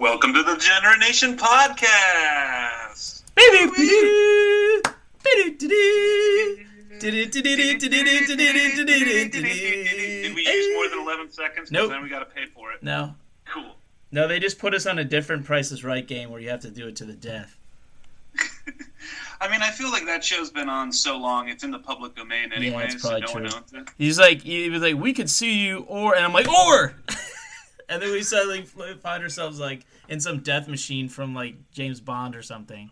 Welcome to the Degenerate Nation podcast. Did we use more than 11 seconds? Nope. Then we got to pay for it. No. Cool. No, they just put us on a different Price is Right game where you have to do it to the death. I mean, I feel like that show's been on so long, it's in the public domain anyway, Yeah, it's probably so no true. one owns it. He was like, we could see you, and I'm like, or! And then we suddenly find ourselves like in some death machine from like James Bond or something.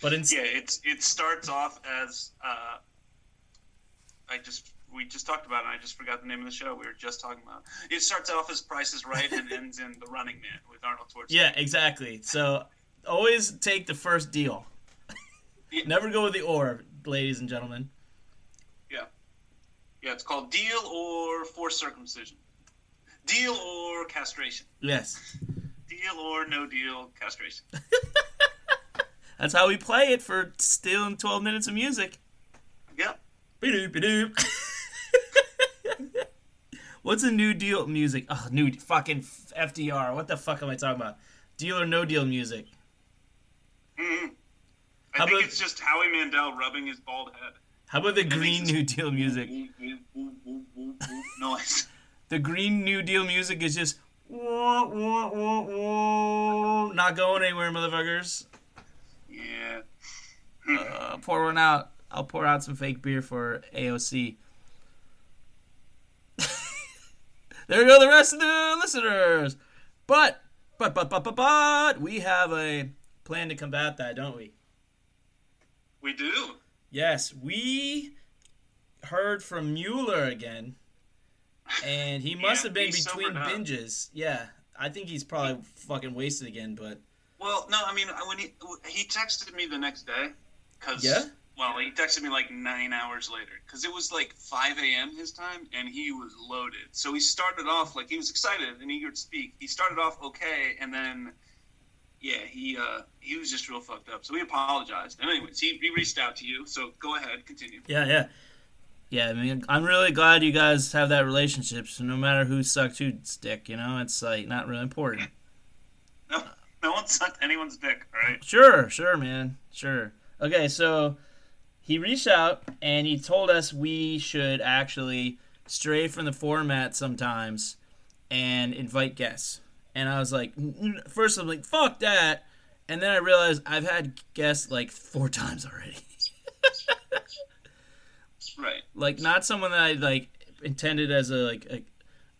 But it starts off as we just talked about it, and I just forgot the name of the show we were just talking about. It starts off as Price is Right and ends in The Running Man with Arnold Schwarzenegger. Yeah, exactly. So always take the first deal. Yeah. Never go with the or, ladies and gentlemen. Yeah, it's called Deal or Forced Circumcision. Deal or castration. Yes. Deal or no deal castration. That's how we play it for stealing 12 minutes of music. Yep. Ba-doop-ba-doop. What's a new deal music? Oh, new fucking FDR. What the fuck am I talking about? Deal or no deal music. Mm-hmm. I think it's just Howie Mandel rubbing his bald head. How about the Green New Deal music? Noise. The Green New Deal music is just not going anywhere, motherfuckers. Yeah. Pour one out. I'll pour out some fake beer for AOC. There go the rest of the listeners. But, we have a plan to combat that, don't we? We do. Yes, we heard from Mueller again, and he must have been between binges. Yeah, I think he's probably fucking wasted again, but... Well, no, I mean, when he texted me the next day, because... Yeah? Well, he texted me like 9 hours later, because it was like 5 a.m. his time, and he was loaded. So he started off, like, he was excited and eager to speak. He started off okay, and then... Yeah, he was just real fucked up. So we apologized. And anyways, he reached out to you. So go ahead, continue. Yeah. I mean, I'm really glad you guys have that relationship. So no matter who sucked whose dick, it's like not really important. No one sucked anyone's dick, right? Sure, man. Sure. Okay, so he reached out and he told us we should actually stray from the format sometimes and invite guests. And I was like, first I'm like, fuck that. And then I realized I've had guests like 4 times already. Right. Like not someone that I like intended as a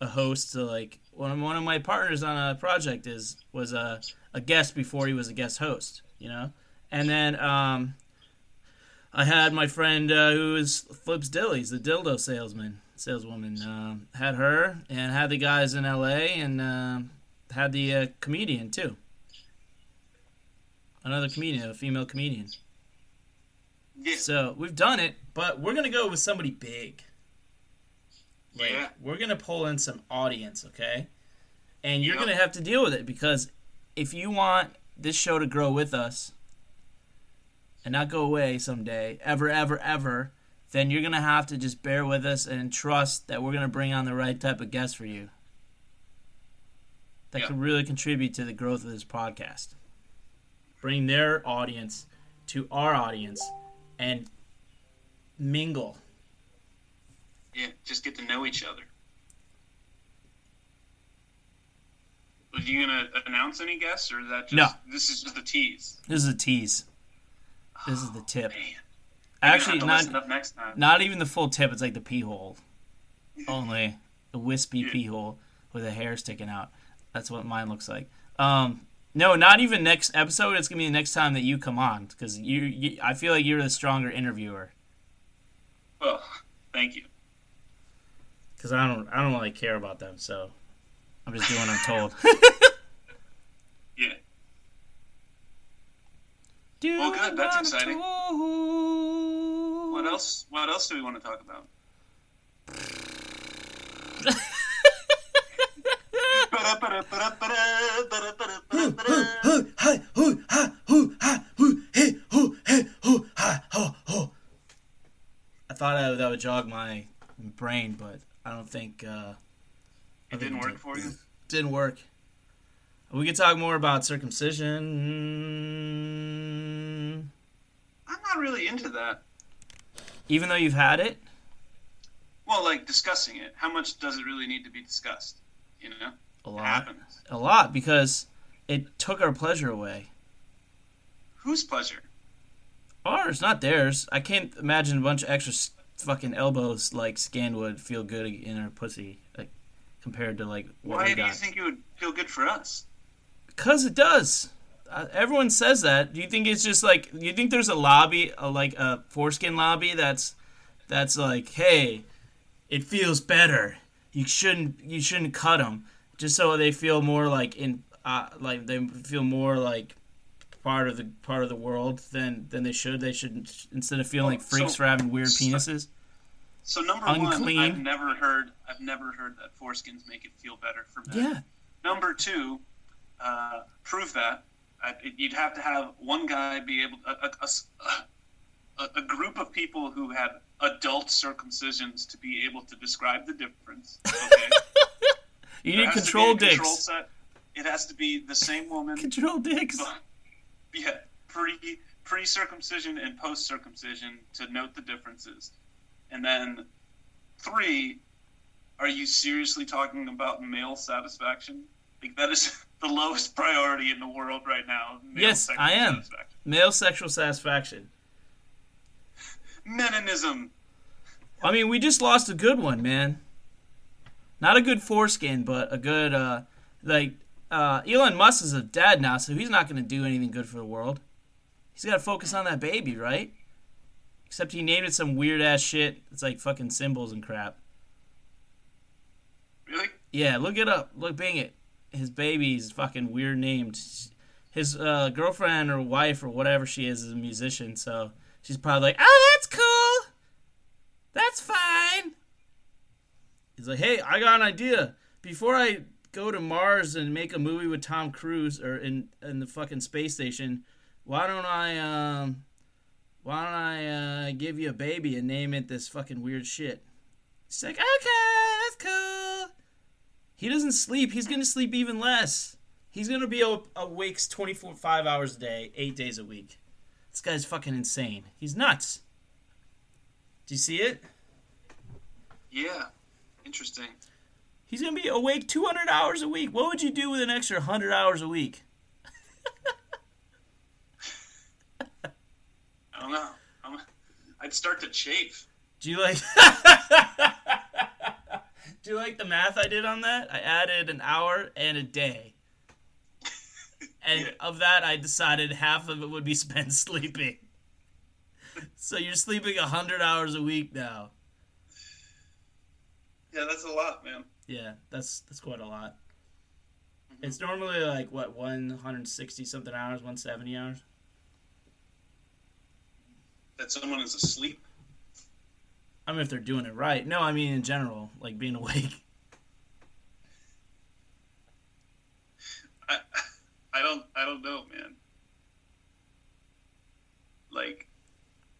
host to like one of my partners on a project was a guest before he was a guest host, And then I had my friend who flips dillies, the dildo saleswoman. Had her and had the guys in LA and had the comedian, too. Another comedian, a female comedian. Yeah. So, we've done it, but we're going to go with somebody big. Yeah. We're going to pull in some audience, okay? And you're going to have to deal with it, because if you want this show to grow with us and not go away someday, ever, then you're going to have to just bear with us and trust that we're going to bring on the right type of guest for you. That could really contribute to the growth of this podcast. Bring their audience to our audience and mingle. Yeah, just get to know each other. Are you going to announce any guests, or is that just... No. This is just a tease? This is a tease. This is the tip. Man. Actually, up next time. Not even the full tip. It's like the pee hole. Only a wispy pee hole with a hair sticking out. That's what mine looks like. No, not even next episode. It's gonna be the next time that you come on, because I feel like you're the stronger interviewer. Well, thank you. Because I don't really care about them, so I'm just doing what I'm told. Yeah. Well, good. That's exciting. What else? What else do we want to talk about? I thought that would jog my brain, but I don't think it didn't work for you. Didn't work. We could talk more about circumcision. I'm not really into that. Even though you've had it? Well, like discussing it. How much does it really need to be discussed? You know? A lot. It happens. A lot, because it took our pleasure away. Whose pleasure? Ours, not theirs. I can't imagine a bunch of extra fucking elbows like skin would feel good in our pussy, like compared to like what Why we do you got. think it would feel good for us? Because it does. Everyone says that. Do you think it's just like? Do you think there's a lobby, like a foreskin lobby, that's like, hey, it feels better. You shouldn't cut them, just so they feel more like like they feel more like part of the world than they should. They should, instead of feeling like freaks for having weird penises. So number Unclean. one, I've never heard that foreskins make it feel better for men. Yeah. Number two, prove that. You'd have to have one guy be able a group of people who had adult circumcisions to be able to describe the difference. Okay. You need control dicks. It has to be the same woman. Control dicks. Yeah, pre-circumcision and post-circumcision to note the differences. And then 3, are you seriously talking about male satisfaction? Like, that is the lowest priority in the world right now. Yes, I am. Male sexual satisfaction. Meninism. I mean, we just lost a good one, man. Not a good foreskin, but a good, Elon Musk is a dad now, so he's not going to do anything good for the world. He's got to focus on that baby, right? Except he named it some weird-ass shit. It's like fucking symbols and crap. Really? Yeah, look it up. Bing it. His baby's fucking weird named. His girlfriend or wife or whatever she is a musician, so she's probably like, oh, that's cool. That's fine. He's like, hey, I got an idea. Before I go to Mars and make a movie with Tom Cruise or in the fucking space station, why don't I give you a baby and name it this fucking weird shit? He's like, okay, that's cool. He doesn't sleep. He's going to sleep even less. He's going to be awake 5 hours a day, 8 days a week. This guy's fucking insane. He's nuts. Do you see it? Yeah. Interesting. He's going to be awake 200 hours a week. What would you do with an extra 100 hours a week? I don't know. I'd start to chafe. Do you like... Do you like the math I did on that? I added an hour and a day. And yeah. Of that, I decided half of it would be spent sleeping. So you're sleeping 100 hours a week now. Yeah, that's a lot, man. Yeah, that's quite a lot. Mm-hmm. It's normally like, 160-something hours, 170 hours? That someone is asleep? I mean, if they're doing it right. No, I mean in general, like being awake. I don't know, man. Like,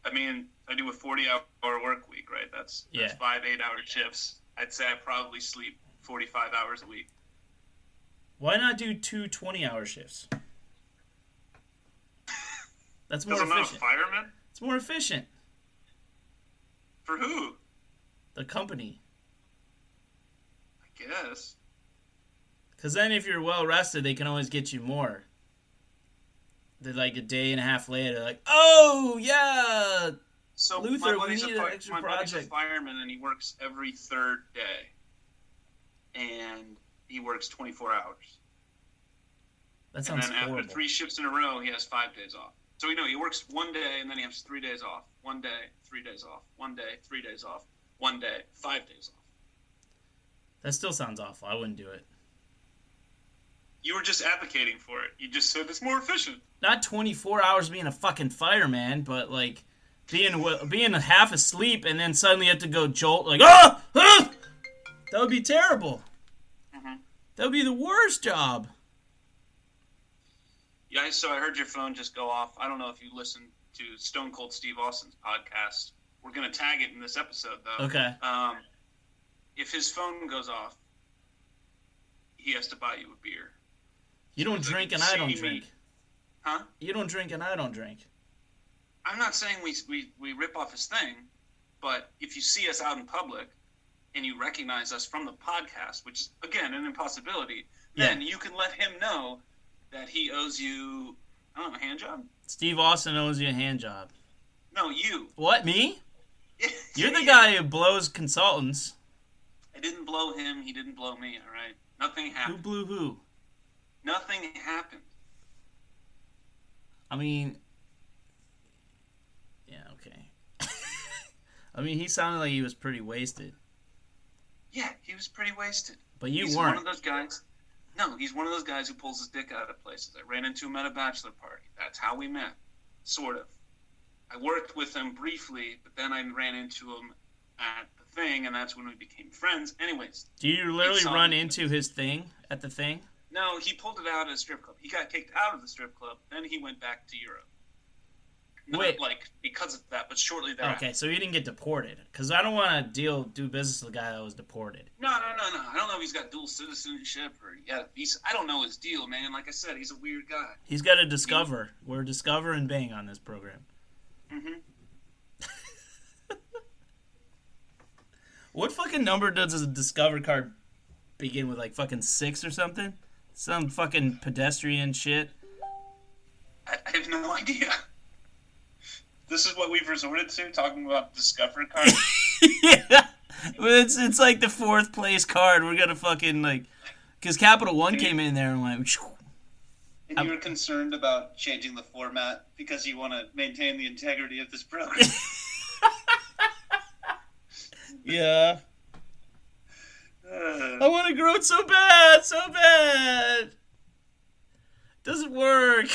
I mean, I do a 40-hour work week, right? That's 5 8-hour shifts. I'd say I probably sleep 45 hours a week. Why not do 2 20-hour shifts? That's more efficient. Because I'm not a fireman? It's more efficient. For who? The company. I guess. Because then if you're well rested, they can always get you more. They're like a day and a half later, like, oh, yeah, so Luther, we need an extra my project. buddy's a fireman, and he works every third day. And he works 24 hours. That sounds horrible. And then after 3 shifts in a row, he has 5 days off. So, he works 1 day, and then he has 3 days off. 1 day, 3 days off. 1 day, 3 days off. 1 day, 5 days off. That still sounds awful. I wouldn't do it. You were just advocating for it. You just said it's more efficient. Not 24 hours being a fucking fireman, but like being half asleep and then suddenly you have to go jolt like, ah! That would be terrible. Mm-hmm. That would be the worst job. Yeah, so I heard your phone just go off. I don't know if you listened to Stone Cold Steve Austin's podcast. We're going to tag it in this episode, though. Okay. If his phone goes off, he has to buy you a beer. You don't drink and I don't drink. Huh? You don't drink and I don't drink. I'm not saying we rip off his thing, but if you see us out in public and you recognize us from the podcast, which is, again, an impossibility, then you can let him know that he owes you, I don't know, a hand job? Steve Austin owes you a hand job. No, you. What, me? You're the guy who blows consultants. I didn't blow him. He didn't blow me, all right? Nothing happened. Who blew who? Nothing happened. I mean... Yeah, okay. I mean, he sounded like he was pretty wasted. Yeah, he was pretty wasted. But he's weren't. One of those guys. No, he's one of those guys who pulls his dick out of places. I ran into him at a bachelor party. That's how we met. Sort of. I worked with him briefly, but then I ran into him at the thing, and that's when we became friends. Anyways. Do you literally run into his thing at the thing? No, he pulled it out at a strip club. He got kicked out of the strip club, then he went back to Europe. Not like because of that, but shortly thereafter. Okay, so he didn't get deported. Because I don't want to do business with a guy that was deported. No. I don't know if he's got dual citizenship or he got a visa. I don't know his deal, man. Like I said, he's a weird guy. He's got to discover. We're discover and bang on this program. Mm-hmm. What fucking number does a Discover card begin with? Like fucking 6 or something? Some fucking pedestrian shit? I have no idea. This is what we've resorted to, talking about Discover cards? Yeah. It's like the 4th place card. We're gonna fucking like... Because Capital One came in there and went... And you were concerned about changing the format because you want to maintain the integrity of this program. Yeah. I want to grow it so bad. Doesn't work.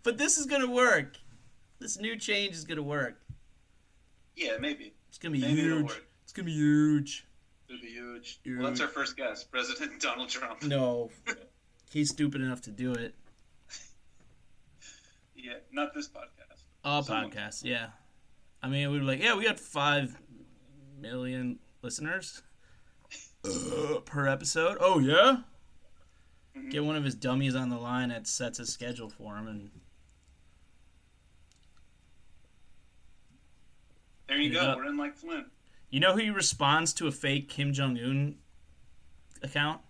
But this is gonna work. This new change is gonna work. Yeah, maybe. It's gonna be huge. It's gonna be huge. It'll be huge. Well, that's our first guest, President Donald Trump. No. He's stupid enough to do it. Yeah, not this podcast. Podcast, yeah. I mean, we were like, yeah, we got 5 million listeners per episode. Oh, yeah? Mm-hmm. Get one of his dummies on the line that sets his schedule for him. And there you go. We're in like Flint. You know who he responds to a fake Kim Jong-un account?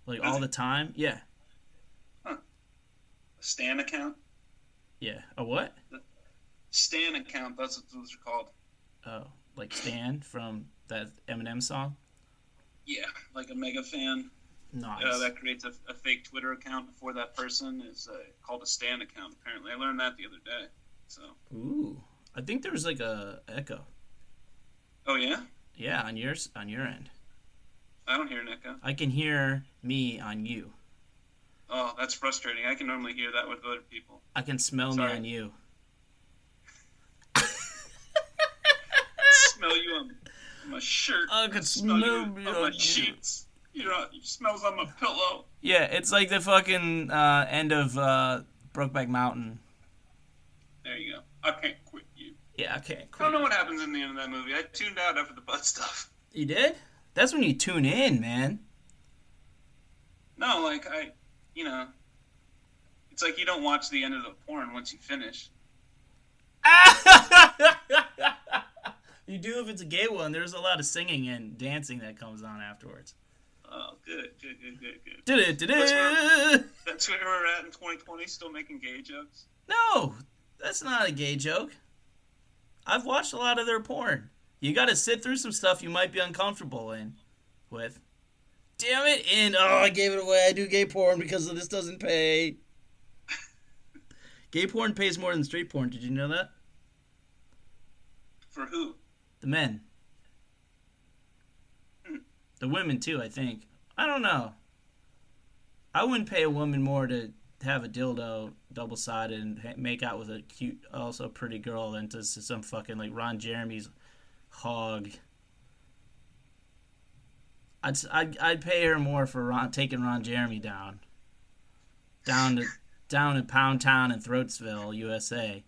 Like all the time? Yeah. Huh. A Stan account? Yeah. A what? Stan account. That's what those are called. Oh, like Stan from that Eminem song? Yeah, like a mega fan. Nice. That creates a fake Twitter account for that person is called a Stan account, apparently. I learned that the other day. So. Ooh. I think there was like a echo. Oh, yeah? Yeah, on your end. I don't hear an echo. I can hear me on you. Oh, that's frustrating. I can normally hear that with other people. I can smell me on you. Smell you on my shirt. I can smell me on my sheets. You know, it smells on my pillow. Yeah, it's like the fucking end of Brokeback Mountain. There you go. I can't quit you. Yeah, I can't quit. I don't know what happens in the end of that movie. I tuned out after the butt stuff. You did? That's when you tune in, man. No, like, it's like you don't watch the end of the porn once you finish. You do if it's a gay one. There's a lot of singing and dancing that comes on afterwards. Oh, good. That's where we're at in 2020, still making gay jokes? No, that's not a gay joke. I've watched a lot of their porn. You gotta sit through some stuff you might be uncomfortable with. Damn it, I gave it away. I do gay porn because this doesn't pay. Gay porn pays more than straight porn. Did you know that? For who? The men. The women, too, I think. I don't know. I wouldn't pay a woman more to have a dildo double-sided and make out with a cute, also pretty girl than to some fucking, like, Ron Jeremy's hog. I'd pay her more for taking Ron Jeremy down in Pound Town in Throatsville, USA.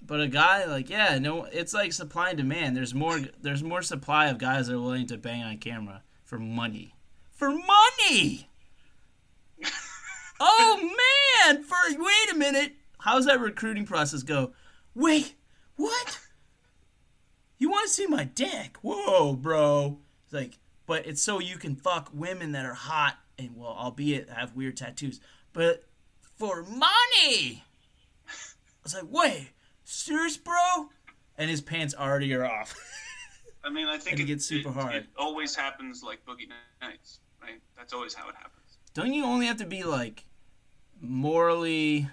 But a guy, like, yeah, no, it's like supply and demand. There's more supply of guys that are willing to bang on camera for money. For money! Oh, man! Wait a minute. How's that recruiting process go? Wait, what? You want to see my dick? Whoa, bro. It's like, but it's so you can fuck women that are hot and, well, albeit have weird tattoos. But for money! I was like, wait, serious, bro? And his pants already are off. I mean, I think it gets super hard. It always happens like Boogie Nights, right? That's always how it happens. Don't you only have to be, like, morally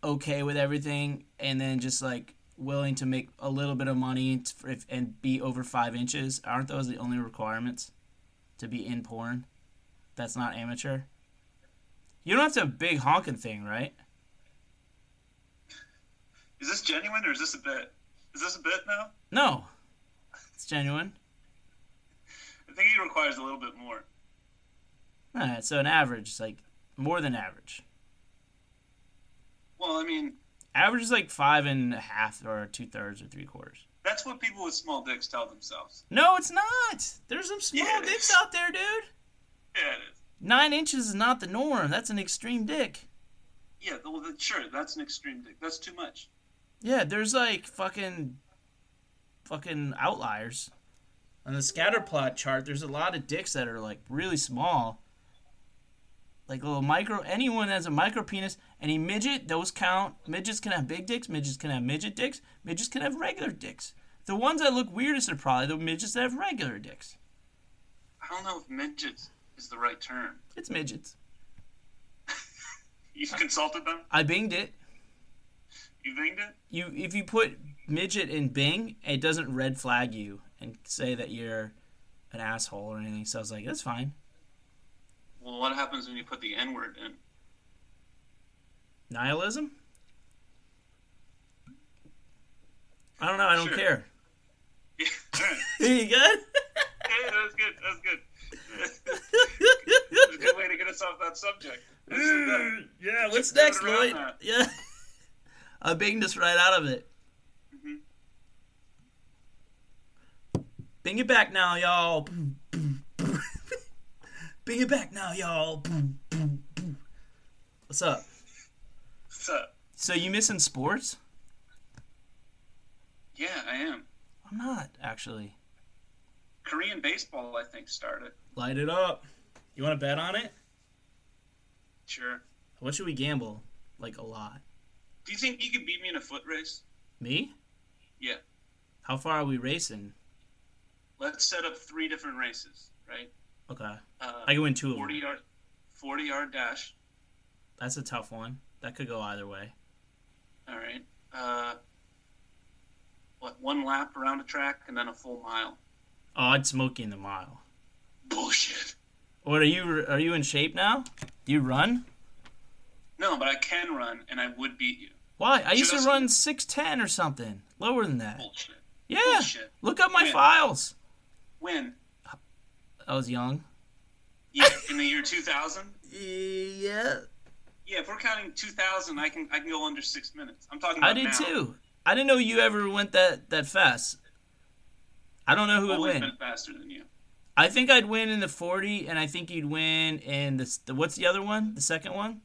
okay with everything and then just, like, willing to make a little bit of money and be over 5 inches? Aren't those the only requirements to be in porn? That's not amateur? You don't have to have a big honking thing, right? Is this genuine or is this a bit? Is this a bit now? No. It's genuine. I think he requires a little bit more. Alright, so an average is like more than average. Well, I mean, average is like 5.5 or 2/3 or 3/4. That's what people with small dicks tell themselves. No, it's not. There's some small dicks out there, dude. Yeah, it is. 9 inches is not the norm. That's an extreme dick. Yeah, well, sure, that's an extreme dick. That's too much. Yeah, there's like fucking outliers. On the scatter plot chart, there's a lot of dicks that are like really small. Like little anyone that has a micro penis, any midget, those count. Midgets can have big dicks, midgets can have midget dicks, midgets can have regular dicks. The ones that look weirdest are probably the midgets that have regular dicks. I don't know if midgets is the right term. It's midgets. You've consulted them? I binged it. You binged it? If you put midget in Bing, it doesn't red flag you and say that you're an asshole or anything. So I was like, that's fine. Well, what happens when you put the N-word in? Nihilism? I don't know. I don't care. Yeah. You good? Yeah, that was good. That was good. That's a good way to get us off that subject. Yeah, what's next, Lloyd? Yeah. I binged us right out of it. Mm-hmm. Bing it back now, y'all. Bring it back now, y'all. What's up? What's up? So you missing sports? Yeah, I am. I'm not, actually. Korean baseball, I think, started. Light it up. You want to bet on it? Sure. What should we gamble? Like, a lot. Do you think you could beat me in a foot race? Me? Yeah. How far are we racing? Let's set up 3 different races, right? Okay. I can win 2 of them. 40-yard dash. That's a tough one. That could go either way. All right. 1 lap around a track and then a full mile? Oh, I'd smoke you in the mile. Bullshit. What, are you in shape now? Do you run? No, but I can run, and I would beat you. Why? I used to run 6'10" or something. Lower than that. Bullshit. Yeah. Bullshit. Look up my files. When? I was young. Yeah, in the year 2000? Yeah. Yeah, if we're counting 2000, I can go under 6 minutes. I'm talking about I did now. too. I didn't know you ever went that fast. I don't know who would Always win. been faster than you. I think I'd win in the 40, and I think you'd win in the what's the other one? The second one?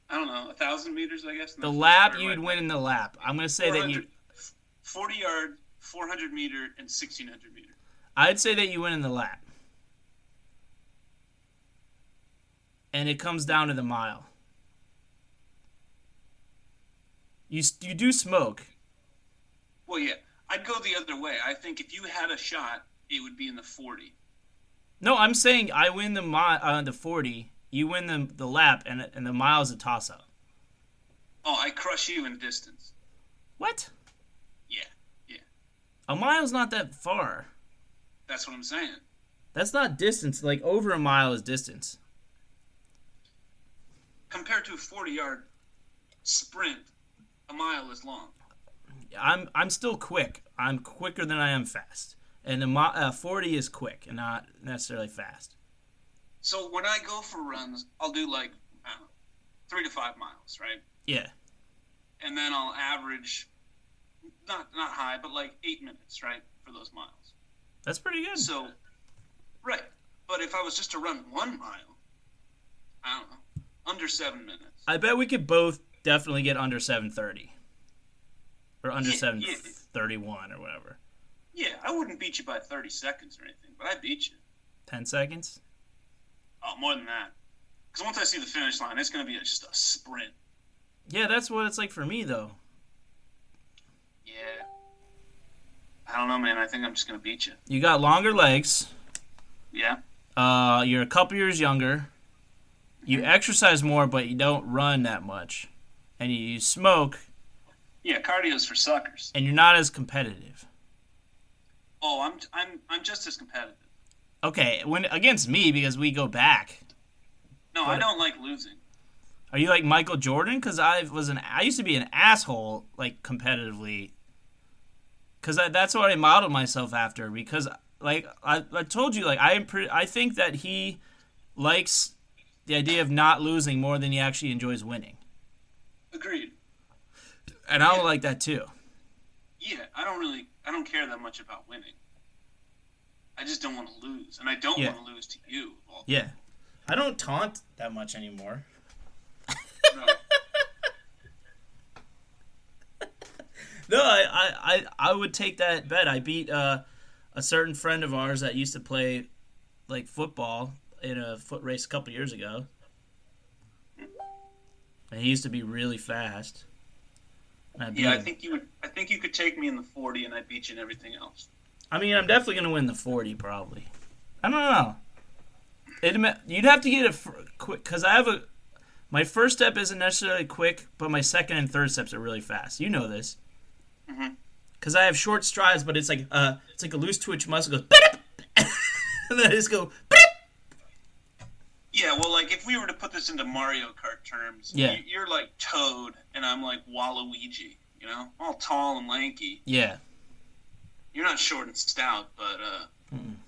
I don't know, 1,000 meters, I guess. The lap, you'd win in the lap. I'm going to say that you... 40-yard, 400-meter, and 1,600-meter. I'd say that you win in the lap. And it comes down to the mile. You do smoke. Well, yeah. I'd go the other way. I think if you had a shot, it would be in the 40. No, I'm saying I win the 40, you win the lap, and the mile is a toss-up. Oh, I crush you in distance. What? Yeah. A mile's not that far. That's what I'm saying. That's not distance. Like, over a mile is distance. Compared to a 40-yard sprint, a mile is long. I'm still quick. I'm quicker than I am fast. And the 40 is quick and not necessarily fast. So when I go for runs, I'll do like, I don't know, 3 to 5 miles, right? Yeah. And then I'll average, not high, but like 8 minutes, right, for those miles. That's pretty good. So, right. But if I was just to run 1 mile, I don't know, under 7 minutes. I bet we could both definitely get under 7:30. Or under 7:31 or whatever. Yeah, I wouldn't beat you by 30 seconds or anything, but I'd beat you. 10 seconds? Oh, more than that. Because once I see the finish line, it's going to be just a sprint. Yeah, that's what it's like for me, though. Yeah. I don't know, man. I think I'm just going to beat you. You got longer legs. Yeah. You're a couple years younger. You exercise more, but you don't run that much. And you smoke. Yeah, cardio's for suckers. And you're not as competitive. Oh, I'm just as competitive. Okay, when against me because we go back. No, I don't like losing. Are you like Michael Jordan? Because I used to be an asshole like competitively. Because that's what I modeled myself after. Because like I told you, like I think that he likes the idea of not losing more than he actually enjoys winning. Agreed. And I don't like that too. Yeah, I don't care that much about winning. I just don't want to lose, and I don't want to lose to you. Yeah, I don't taunt that much anymore. No. No, I would take that bet. I beat a certain friend of ours that used to play like football in a foot race a couple years ago, and he used to be really fast. I think you would. I think you could take me in the 40, and I'd beat you in everything else. I mean, I'm definitely gonna win the 40, probably. I don't know. You'd have to get it quick because my first step isn't necessarily quick, but my second and third steps are really fast. You know this. Because I have short strides, but it's like a loose twitch muscle goes, and then I just go. Yeah, well, like if we were to put this into Mario Kart terms, you're like Toad, and I'm like Waluigi. You know, all tall and lanky. Yeah. You're not short and stout, but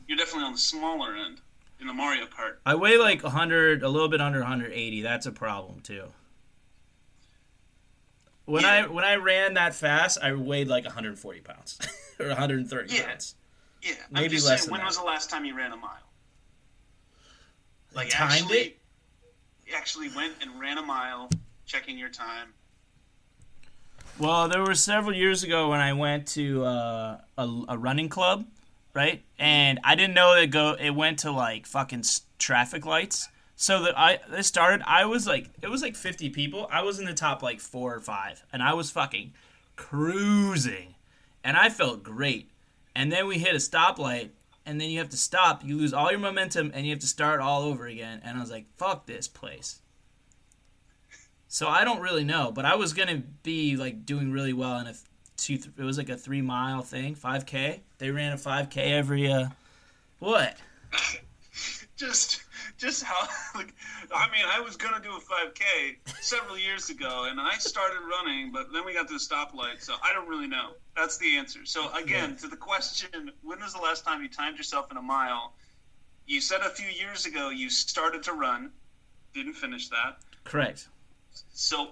you're definitely on the smaller end in the Mario Kart. I weigh like 100, a little bit under 180. That's a problem too. When I ran that fast, I weighed like 140 pounds or 130 pounds. Yeah, maybe less than when that. Was the last time you ran a mile? Like timed it? You actually went and ran a mile, checking your time. Well, there were several years ago when I went to a running club, right? And I didn't know it went to like fucking traffic lights. So it started. It was like 50 people. I was in the top like 4 or 5, and I was fucking cruising, and I felt great. And then we hit a stoplight, and then you have to stop. You lose all your momentum, and you have to start all over again. And I was like, fuck this place. So I don't really know, but I was gonna be like doing really well in it was like a 3 mile thing, 5K. They ran a 5K every what? Just how like I mean I was gonna do a 5K several years ago, and I started running, but then we got to the stoplight, so I don't really know. That's the answer. So again, to the question, when was the last time you timed yourself in a mile? You said a few years ago you started to run, didn't finish that. Correct. So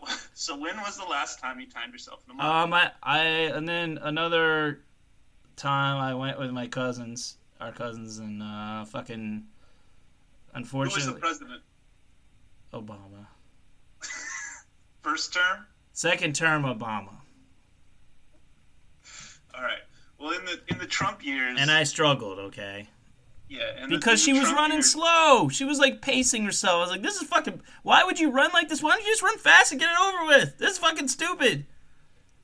when was the last time you timed yourself in a mile? And then another time I went with my cousins, and fucking. Unfortunately, who was the president? Obama. First term? Second term, Obama. All right. Well, in the Trump years, and I struggled. Okay. Yeah, because she was running slow. She was like pacing herself. I was like, "This is fucking. Why would you run like this? Why don't you just run fast and get it over with? This is fucking stupid."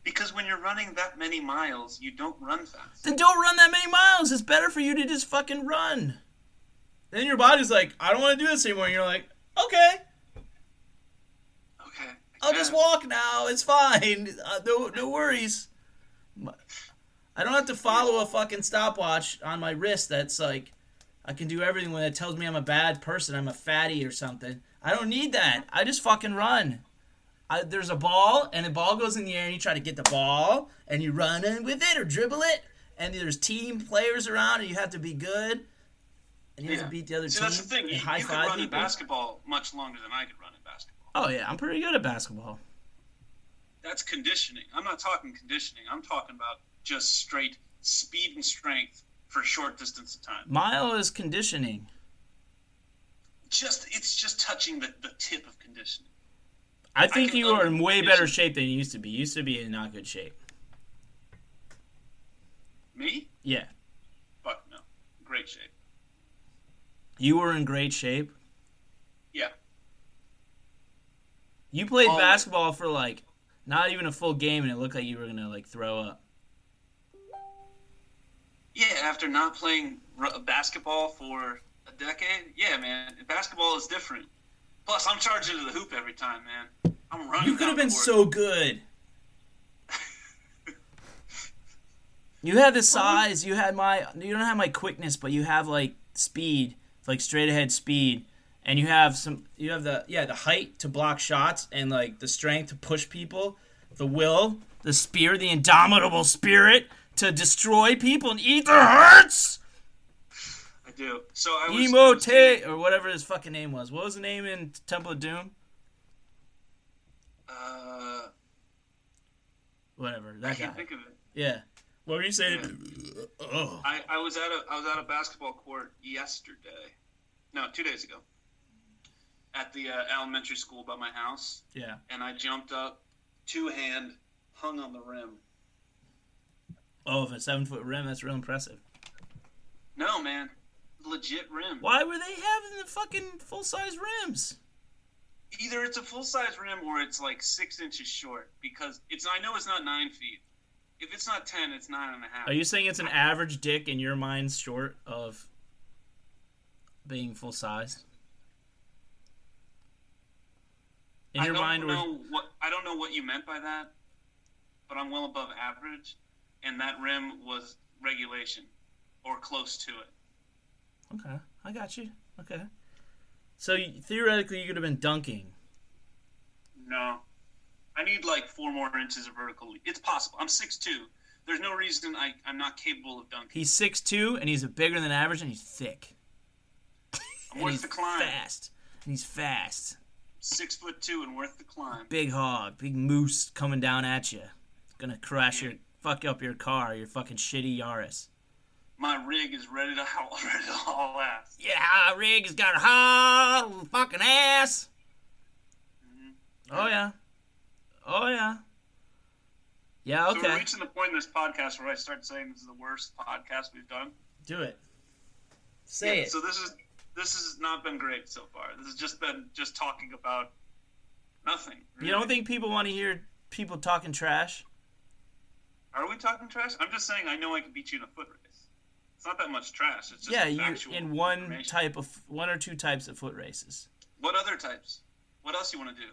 Because when you're running that many miles, you don't run fast. Then don't run that many miles. It's better for you to just fucking run. Then your body's like, I don't want to do this anymore. And you're like, okay. Okay. I'll just walk now. It's fine. No worries. I don't have to follow a fucking stopwatch on my wrist that's like, I can do everything when it tells me I'm a bad person. I'm a fatty or something. I don't need that. I just fucking run. There's a ball, and the ball goes in the air, and you try to get the ball, and you run in with it or dribble it, and there's team players around, and you have to be good. And you have to beat the other team. That's the thing. You could run in basketball much longer than I could run in basketball. Oh, yeah. I'm pretty good at basketball. That's conditioning. I'm not talking conditioning. I'm talking about just straight speed and strength for a short distance of time. Mile is conditioning. it's just touching the tip of conditioning. I think you are in way better shape than you used to be. You used to be in not good shape. Me? Yeah. Fuck no. Great shape. You were in great shape? Yeah. You played basketball for, like, not even a full game, and it looked like you were going to, like, throw up. Yeah, after not playing basketball for a decade, yeah, man. Basketball is different. Plus, I'm charging to the hoop every time, man. I'm running. You could have been so good. You had the size. You don't have my quickness, but you have, like, speed, like straight ahead speed, and you have the height to block shots and, like, the strength to push people, the will, the spear, the indomitable spirit to destroy people and eat their hearts. I do. So or whatever his fucking name was. What was the name in Temple of Doom? Whatever. That I can't guy. think of it. Yeah. What were you saying? Yeah. Oh. I was at a basketball court yesterday. No, 2 days ago. At the elementary school by my house. Yeah. And I jumped up, two-hand, hung on the rim. Oh, if a 7-foot rim, that's real impressive. No, man. Legit rim. Why were they having the fucking full-size rims? Either it's a full-size rim or it's like 6 inches short, because I know it's not 9 feet. If it's not 10, it's 9.5. Are you saying it's an average dick in your mind short of being full-size? I don't know what you meant by that, but I'm well above average, and that rim was regulation or close to it. Okay, I got you. Okay. So, theoretically, you could have been dunking. No. I need, like, 4 more inches of vertical leap. It's possible. I'm 6'2". There's no reason I'm not capable of dunking. He's 6'2", and he's bigger than average, and he's thick. I'm worth the climb. He's fast. 6'2" and worth the climb. Big hog, big moose coming down at you. It's gonna fuck up your car, your fucking shitty Yaris. My rig is ready to haul ass. Yeah, rig has got a haul fucking ass. Mm-hmm. Oh yeah. Yeah, okay. So we're reaching the point in this podcast where I start saying this is the worst podcast we've done. Do it. Say it. So this has not been great so far. This has just been talking about nothing. Really. You don't think people want to hear people talking trash? Are we talking trash? I'm just saying I know I can beat you in a foot race. It's not that much trash. It's just you in one or two types of foot races. What other types? What else you want to do?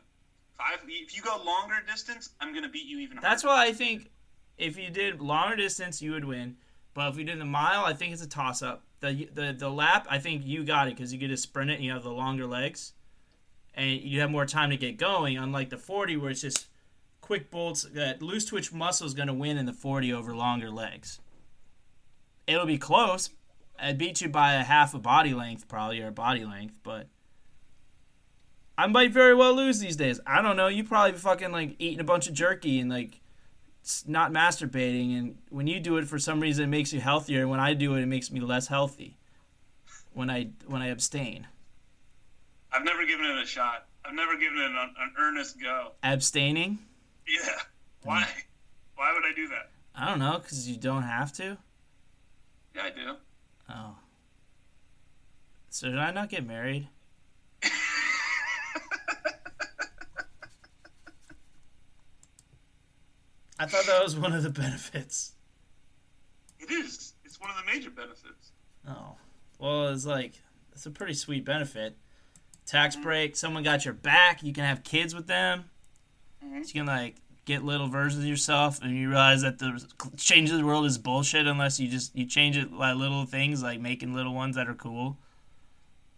5? If you go longer distance, I'm going to beat you even harder. That's why I think if you did longer distance, you would win. But if you did the mile, I think it's a toss-up. The lap, I think you got it because you get to sprint it and you have the longer legs. And you have more time to get going, unlike the 40 where it's just quick bolts. That loose twitch muscle is going to win in the 40 over longer legs. It'll be close. I'd beat you by a half a body length probably, or a body length, but I might very well lose these days. I don't know. You probably fucking like eating a bunch of jerky and like not masturbating, and when you do it for some reason it makes you healthier, and when I do it makes me less healthy. When I abstain. I've never given it a shot. I've never given it an earnest go. Abstaining? Yeah. Why? Why would I do that? I don't know, because you don't have to. Yeah, I do. Oh. So did I not get married? I thought that was one of the benefits. It is. It's one of the major benefits. Oh. Well, it's a pretty sweet benefit. Tax break, someone got your back, you can have kids with them. Mm-hmm. So you can, get little versions of yourself, and you realize that the change of the world is bullshit unless you change it by little things, like making little ones that are cool.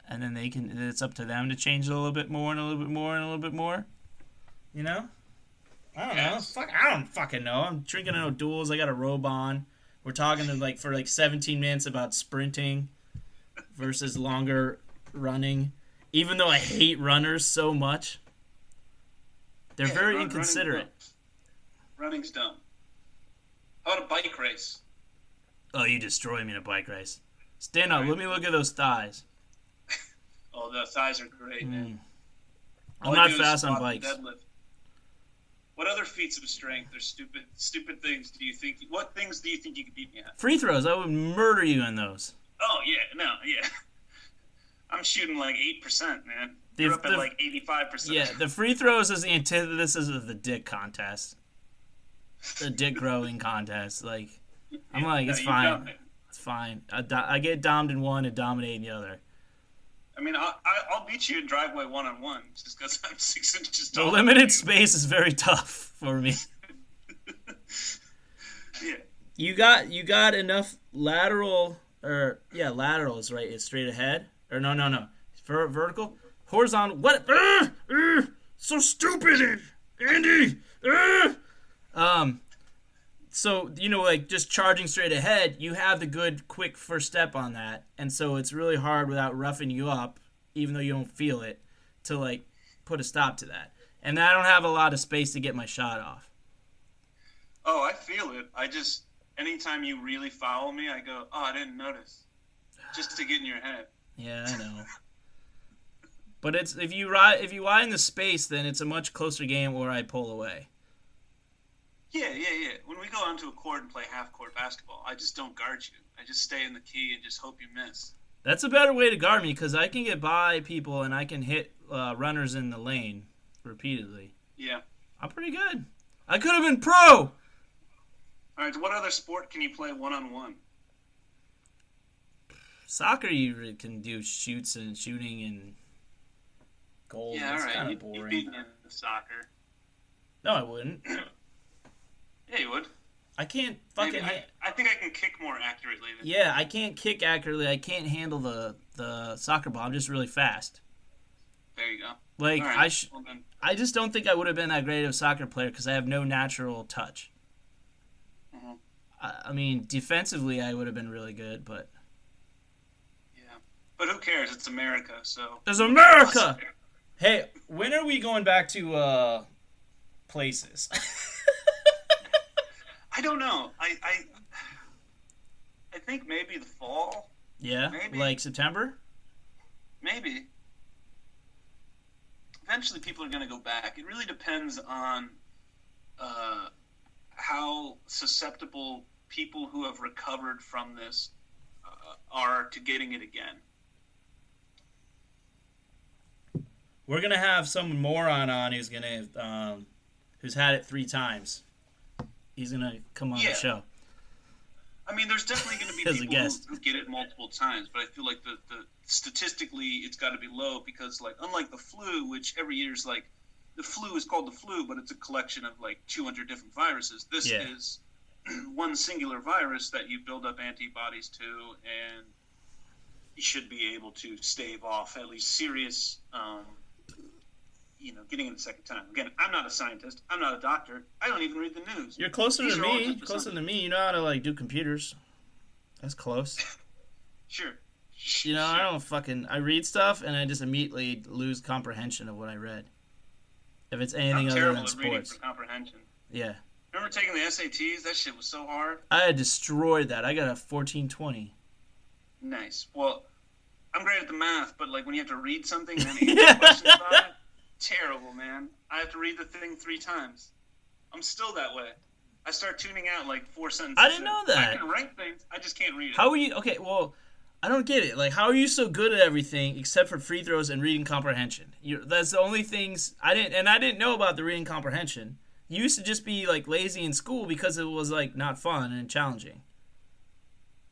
And then it's up to them to change it a little bit more and a little bit more and a little bit more. You know? I don't know. I don't fucking know. I'm drinking no duels. I got a robe on. We're talking for 17 minutes about sprinting versus longer running. Even though I hate runners so much. They're very inconsiderate. Running's dumb. How about a bike race? Oh, you destroy me in a bike race. Stand up. Let me look at those thighs. Oh, Oh, the thighs are great, man. I'm not fast on bikes. Deadlift. What other feats of strength or stupid things do you think? What things do you think you could beat me at? Free throws. I would murder you in those. Oh yeah, no, yeah. I'm shooting like 8%, man. You're up at like 85%. Yeah, the free throws is the antithesis of the dick contest. The dick growing contest. Like, I'm like, it's fine. It's fine. I get domed in one and dominate in the other. I mean, I'll beat you in driveway 1-on-1 just because I'm 6 inches tall. The limited space is very tough for me. Yeah. You got enough lateral laterals, right? It's straight ahead. Or no. Vertical, horizontal. What? So stupid, Andy. So, like just charging straight ahead, you have the good, quick first step on that. And so it's really hard without roughing you up, even though you don't feel it, to like put a stop to that. And I don't have a lot of space to get my shot off. Oh, I feel it. Anytime you really foul me, I go, oh, I didn't notice. Just to get in your head. Yeah, I know. But it's if you widen the space, then it's a much closer game where I pull away. Yeah. When we go onto a court and play half-court basketball, I just don't guard you. I just stay in the key and just hope you miss. That's a better way to guard me because I can get by people and I can hit runners in the lane repeatedly. Yeah. I'm pretty good. I could have been pro! All right, what other sport can you play one-on-one? Soccer, you can do shooting and goals. Yeah, all right. It's kind of You'd boring. beat me in soccer. No, I wouldn't. Yeah, you would. I can't fucking. I think I can kick more accurately. Yeah, I can't kick accurately. I can't handle the soccer ball. I'm just really fast. There you go. Like right. I just don't think I would have been that great of a soccer player because I have no natural touch. Mm-hmm. I mean, defensively, I would have been really good, but. But who cares? It's America, so... There's America! Hey, when are we going back to, places? I don't know. I think maybe the fall. Yeah? Maybe. Like September? Maybe. Eventually people are going to go back. It really depends on how susceptible people who have recovered from this are to getting it again. We're gonna have some moron on who's had it 3 times. He's gonna come on the show. I mean, there's definitely going to be people who get it multiple times, but I feel like the statistically it's got to be low because, like, unlike the flu, which every year is like, the flu is called the flu, but it's a collection of like 200 different viruses. This is one singular virus that you build up antibodies to, and you should be able to stave off at least serious. Getting it a second time. Again, I'm not a scientist. I'm not a doctor. I don't even read the news. You're closer to me. Closer to me. You know how to, like, do computers. That's close. Sure. I read stuff and I just immediately lose comprehension of what I read. If it's anything other than sports. I'm terrible at reading for comprehension. Yeah. Remember taking the SATs? That shit was so hard. I had destroyed that. I got a 1420. Nice. Well, I'm great at the math, but, like, when you have to read something and then answer questions about it, terrible, man. I have to read the thing 3 times. I'm still that way. I start tuning out like 4 sentences. I didn't know that. I can write things. I just can't read it. How are you? Okay, well, I don't get it. Like, how are you so good at everything except for free throws and reading comprehension? That's the only things I didn't know about the reading comprehension. You used to just be like lazy in school because it was like not fun and challenging.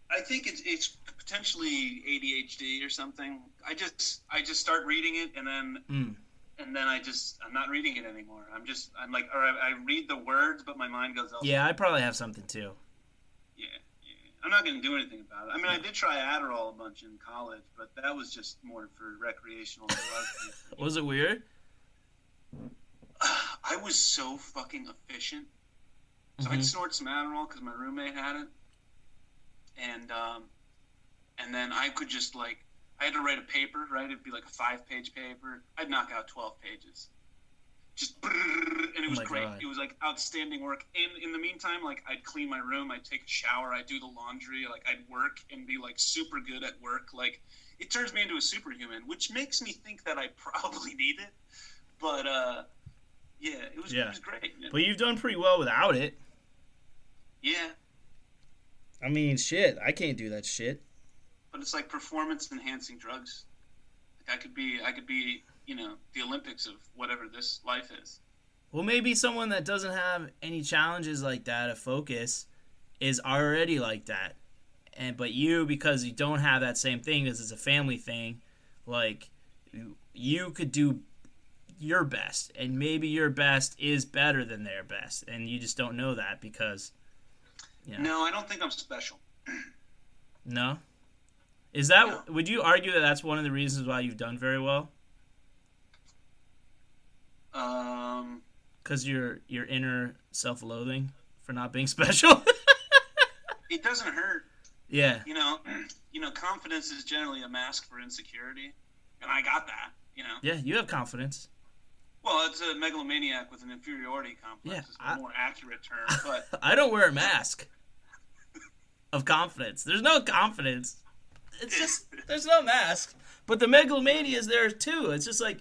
I think it's potentially ADHD or something. I just start reading it and then. And then I'm not reading it anymore. I'm like, all right, I read the words, but my mind goes elsewhere. Yeah, I probably have something too. Yeah. I'm not going to do anything about it. I mean, I did try Adderall a bunch in college, but that was just more for recreational drugs. Was it weird? I was so fucking efficient. So I'd snort some Adderall because my roommate had it. And then I could just, like, I had to write a paper, right? It'd be like a 5-page paper. I'd knock out 12 pages. Just, and it was great. God. It was like outstanding work. And in the meantime, like, I'd clean my room, I'd take a shower, I'd do the laundry, like, I'd work and be like super good at work. Like, it turns me into a superhuman, which makes me think that I probably need it. But yeah, it was great. Man. But you've done pretty well without it. Yeah. I mean, shit, I can't do that shit. But it's like performance enhancing drugs. Like I could be, the Olympics of whatever this life is. Well, maybe someone that doesn't have any challenges like that, a focus, is already like that. But you, because you don't have that same thing, because it's a family thing, like, you could do your best, and maybe your best is better than their best, and you just don't know that because, No, I don't think I'm special. No? Is that, would you argue that that's one of the reasons why you've done very well? Because your inner self-loathing for not being special? It doesn't hurt. Yeah. Confidence is generally a mask for insecurity, and I got that. Yeah, you have confidence. Well, it's a megalomaniac with an inferiority complex. Yeah, is a more accurate term, but I don't wear a mask of confidence. There's no confidence. It's just there's no mask. But the megalomania is there too. It's just like,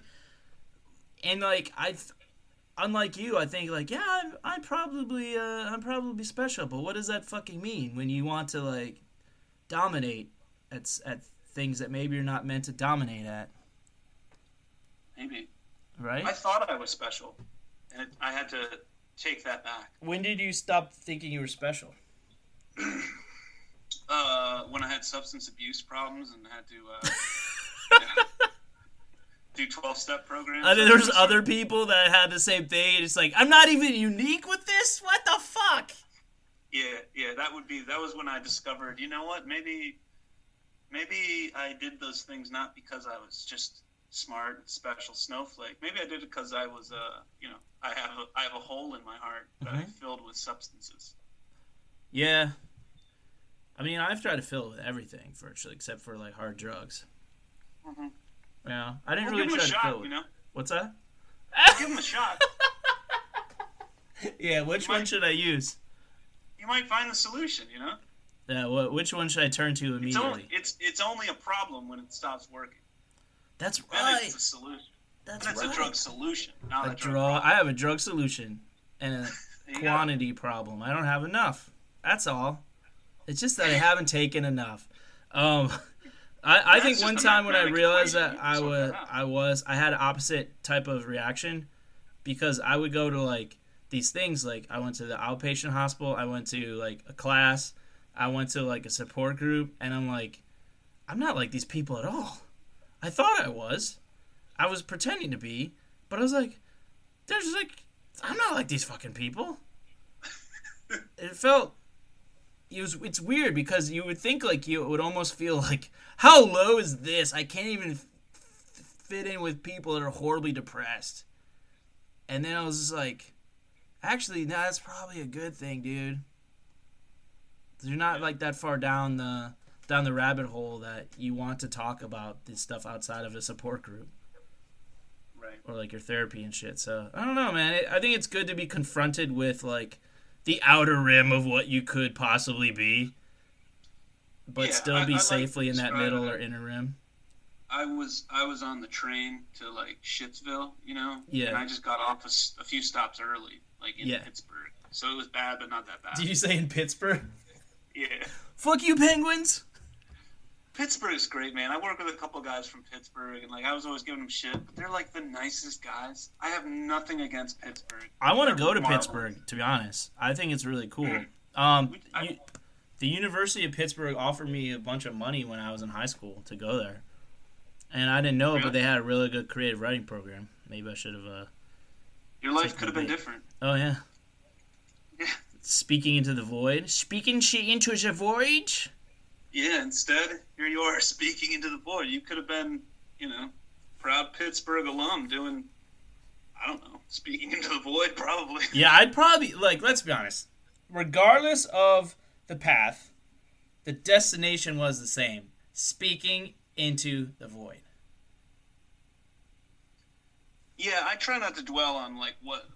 and like unlike you, I think like I'm probably special. But what does that fucking mean when you want to like dominate at things that maybe you're not meant to dominate at? Maybe. Right? I thought I was special, and I had to take that back. When did you stop thinking you were special? When I had substance abuse problems and had to do 12-step programs. And then there's other people that had the same thing, and it's like, I'm not even unique with this? What the fuck? Yeah, that was when I discovered, you know what, maybe I did those things not because I was just smart, special snowflake. Maybe I did it because I was, I have a hole in my heart that I filled with substances. Yeah. I mean, I've tried to fill it with everything, virtually, except for, like, hard drugs. Mm-hmm. Yeah. I didn't really try to fill it. What's that? Give them a shot. Yeah, which one should I use? You might find the solution, Yeah, which one should I turn to immediately? It's only a problem when it stops working. That's Then right. it's a solution. That's right. It's a drug solution, not a drug problem. I have a drug solution and a quantity problem. I don't have enough. That's all. It's just that I haven't taken enough. I think one time when I realized that I had an opposite type of reaction, because I would go to like these things, like I went to the outpatient hospital, I went to like a class, I went to like a support group, and I'm like, I'm not like these people at all. I thought I was. I was pretending to be, but I was like, I'm not like these fucking people. It's weird because you would think like it would almost feel like, how low is this? I can't even fit in with people that are horribly depressed. And then I was just like, actually, no, that's probably a good thing, dude. You're not like that far down the rabbit hole that you want to talk about this stuff outside of a support group. Right. Or like your therapy and shit. So I don't know, man. I think it's good to be confronted with like the outer rim of what you could possibly be, but still be safely in that middle or inner rim. I was on the train to like Shittsville, Yeah. And I just got off a few stops early, like in Pittsburgh. So it was bad, but not that bad. Did you say in Pittsburgh? Yeah. Fuck you, Penguins. Pittsburgh is great, man. I work with a couple guys from Pittsburgh, and like I was always giving them shit. But they're like the nicest guys. I have nothing against Pittsburgh. I want to go to Pittsburgh, to be honest. I think it's really cool. The University of Pittsburgh offered me a bunch of money when I was in high school to go there, and I didn't know it, but they had a really good creative writing program. Maybe I should have. Your life could have been different. Oh yeah. Yeah. Speaking into the void. Speaking she into the void. Yeah, instead, here you are speaking into the void. You could have been, proud Pittsburgh alum doing, I don't know, speaking into the void, probably. Yeah, I'd probably, like, let's be honest. Regardless of the path, the destination was the same. Speaking into the void. Yeah, I try not to dwell on, like, what.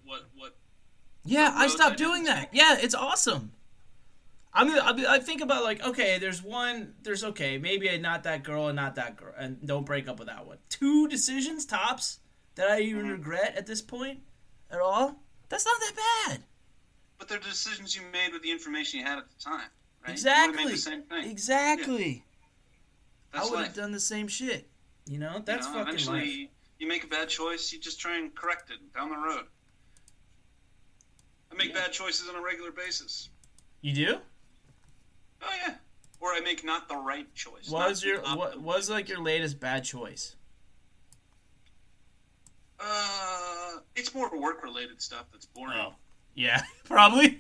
Yeah, I stopped doing that. Yeah, it's awesome. I think about like, okay, maybe not that girl and not that girl, and don't break up with that one. 2 decisions tops that I even regret at this point at all. That's not that bad. But they're decisions you made with the information you had at the time, right? Exactly. You would have made the same thing. Exactly. Yeah. I would have done the same shit. That's fucking eventually, life. You make a bad choice, you just try and correct it down the road. I make bad choices on a regular basis. You do? Oh yeah. Or I make not the right choice. What was like your latest bad choice? It's more work related stuff that's boring. Oh. Yeah, probably.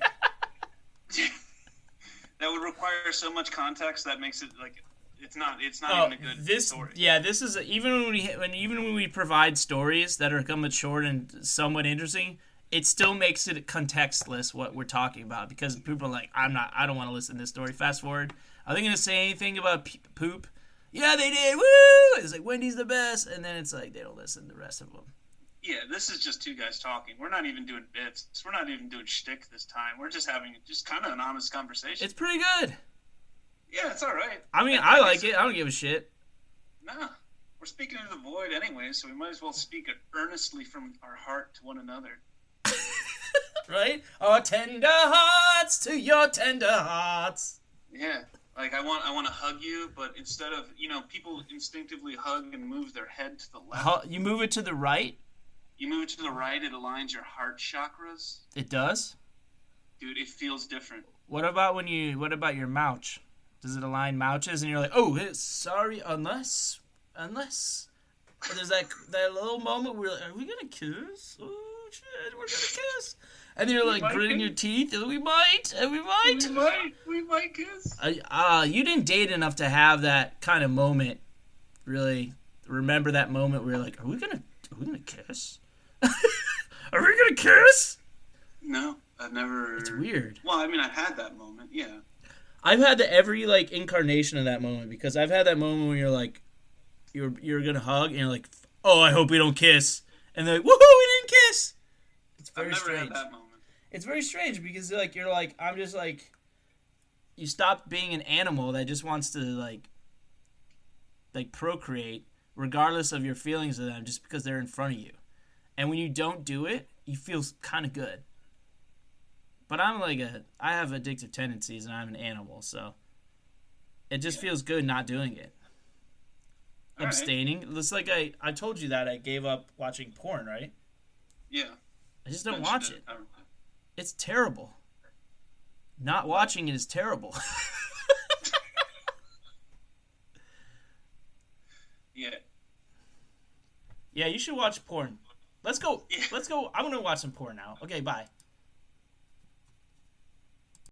That would require so much context that makes it like it's not even a good story. Yeah, this is even when we provide stories that are somewhat short and somewhat interesting, it still makes it contextless what we're talking about because people are like, I don't want to listen to this story. Fast forward. Are they going to say anything about poop? Yeah, they did. Woo! It's like Wendy's the best, and then it's like they don't listen to the rest of them. Yeah, this is just 2 guys talking. We're not even doing bits. We're not even doing shtick this time. We're just having kind of an honest conversation. It's pretty good. Yeah, it's all right. I mean, I like it. I don't give a shit. Nah, we're speaking into the void anyway, so we might as well speak earnestly from our heart to one another. Right? Our tender hearts to your tender hearts. Yeah, like I want to hug you, but instead of people instinctively hug and move their head to the left. You move it to the right. You move it to the right, it aligns your heart chakras. It does? Dude, it feels different. What about your mouch? Does it align mouches and you're like, oh, sorry, unless there's that little moment where you're like, are we gonna kiss? Oh shit, we're gonna kiss. And then you're like gritting your teeth. We might kiss. You didn't date enough to have that kind of moment. Really remember that moment where you're like, are we gonna kiss? Are we gonna kiss? No, I've never. It's weird. Well, I mean, I've had that moment. Yeah. I've had every incarnation of that moment because I've had that moment when you're like, you're gonna hug and you're like, oh, I hope we don't kiss, and they're like, woohoo, we didn't kiss. It's very strange. I've never had that moment. It's very strange because you're like, I'm just like, you stop being an animal that just wants to like procreate regardless of your feelings of them just because they're in front of you, and when you don't do it, you feel kind of good. But I have addictive tendencies and I'm an animal, so it just feels good not doing it. All abstaining. Right. It's like I told you that I gave up watching porn, right? Yeah. I just don't watch it. It's terrible. Not watching it is terrible. Yeah. Yeah, you should watch porn. Let's go. Yeah. Let's go. I'm going to watch some porn now. Okay, bye.